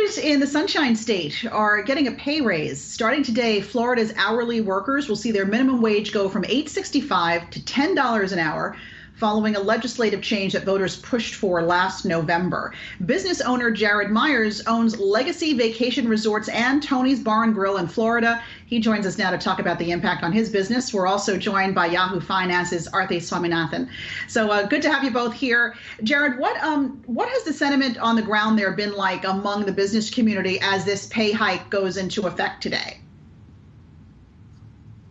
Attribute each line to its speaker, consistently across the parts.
Speaker 1: Workers in the Sunshine State are getting a pay raise. Starting today, Florida's hourly workers will see their minimum wage go from $8.65 to $10 an hour, following a legislative change that voters pushed for last November. Business owner Jared Myers owns Legacy Vacation Resorts and Tony's Bar and Grill in Florida. He joins us now to talk about the impact on his business. We're also joined by Yahoo Finance's Arthi Swaminathan. So good to have you both here. Jared, what has the sentiment on the ground there been like among the business community as this pay hike goes into effect today?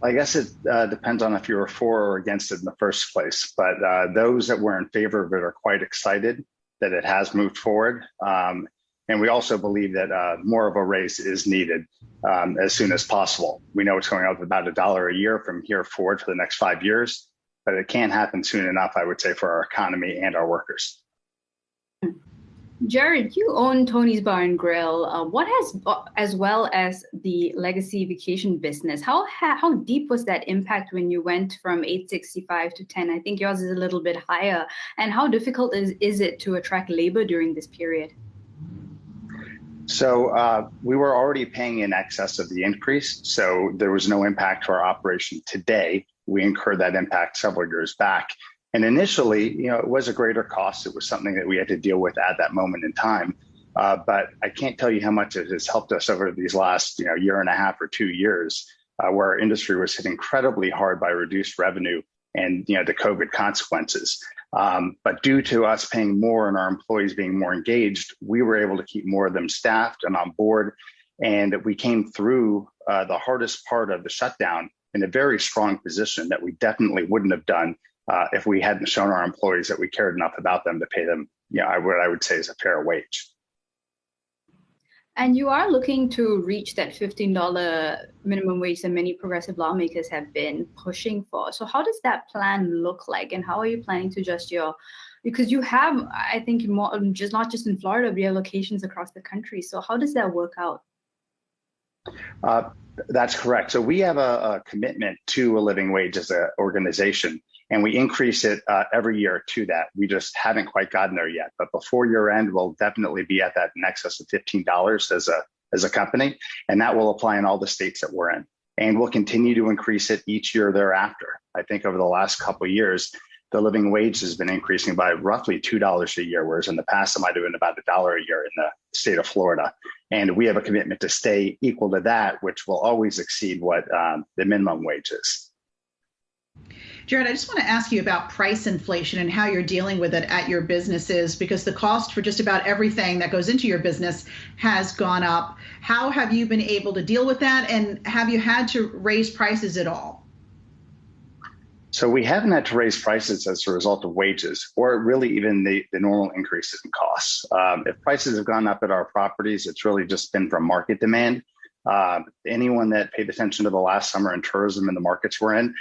Speaker 2: I guess it depends on if you were for or against it in the first place. But those that were in favor of it are quite excited that it has moved forward. And we also believe that more of a raise is needed as soon as possible. We know it's going up about $1 a year from here forward for the next 5 years, but it can't happen soon enough, I would say, for our economy and our workers.
Speaker 3: Jared, you own Tony's Bar and Grill. As well as the Legacy Vacation business. How deep was that impact when you went from $8.65 to $10? I think yours is a little bit higher. And how difficult is it to attract labor during this period?
Speaker 2: So we were already paying in excess of the increase, so there was no impact to our operation today. We incurred that impact several years back. And initially, it was a greater cost. It was something that we had to deal with at that moment in time. But I can't tell you how much it has helped us over these last, year and a half or 2 years, where our industry was hit incredibly hard by reduced revenue and, the COVID consequences. But due to us paying more and our employees being more engaged, we were able to keep more of them staffed and on board. And we came through the hardest part of the shutdown in a very strong position that we definitely wouldn't have done if we hadn't shown our employees that we cared enough about them to pay them, what I would say is a fair wage.
Speaker 3: And you are looking to reach that $15 minimum wage that many progressive lawmakers have been pushing for. So how does that plan look like? And how are you planning to adjust because you have, I think, more not just in Florida, but you have locations across the country. So how does that work out?
Speaker 2: That's correct. So we have a commitment to a living wage as an organization, and we increase it every year to that. We just haven't quite gotten there yet. But before year end, we'll definitely be at that in excess of $15 as a company, and that will apply in all the states that we're in. And we'll continue to increase it each year thereafter. I think over the last couple of years, the living wage has been increasing by roughly $2 a year, whereas in the past it might have been about $1 a year in the state of Florida. And we have a commitment to stay equal to that, which will always exceed what the minimum wage is.
Speaker 1: Jared, I just want to ask you about price inflation and how you're dealing with it at your businesses, because the cost for just about everything that goes into your business has gone up. How have you been able to deal with that? And have you had to raise prices at all?
Speaker 2: So we haven't had to raise prices as a result of wages or really even the normal increases in costs. If prices have gone up at our properties, it's really just been from market demand. Anyone that paid attention to the last summer in tourism and the markets we're in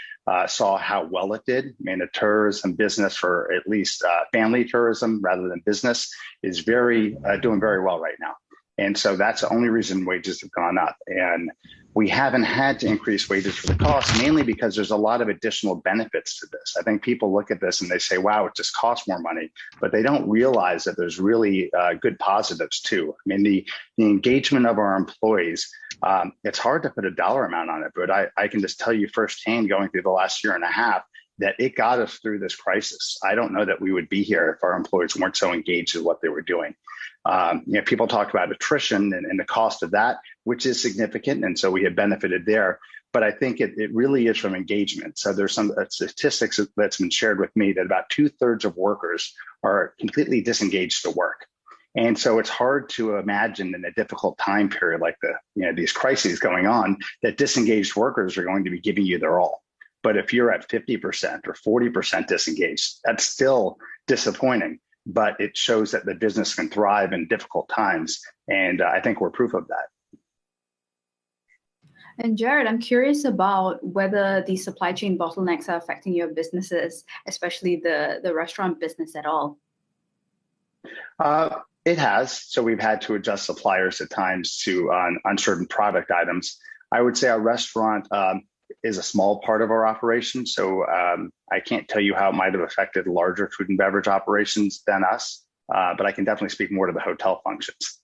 Speaker 2: saw how well it did. I mean, the tourism business, for at least family tourism rather than business, is doing very well right now. And so that's the only reason wages have gone up. And we haven't had to increase wages for the cost, mainly because there's a lot of additional benefits to this. I think people look at this and they say, wow, it just costs more money, but they don't realize that there's really good positives too. I mean, the engagement of our employees, it's hard to put a dollar amount on it, but I can just tell you firsthand going through the last year and a half that it got us through this crisis. I don't know that we would be here if our employees weren't so engaged in what they were doing. People talk about attrition and the cost of that, which is significant. And so we have benefited there. But I think it really is from engagement. So there's some statistics that's been shared with me that about 2/3 of workers are completely disengaged to work. And so it's hard to imagine in a difficult time period like these crises going on that disengaged workers are going to be giving you their all. But if you're at 50% or 40% disengaged, that's still disappointing. But it shows that the business can thrive in difficult times. And I think we're proof of that.
Speaker 3: And Jared, I'm curious about whether the supply chain bottlenecks are affecting your businesses, especially the restaurant business at all.
Speaker 2: It has. So we've had to adjust suppliers at times to on certain product items. I would say our restaurant is a small part of our operation. So I can't tell you how it might have affected larger food and beverage operations than us, but I can definitely speak more to the hotel functions.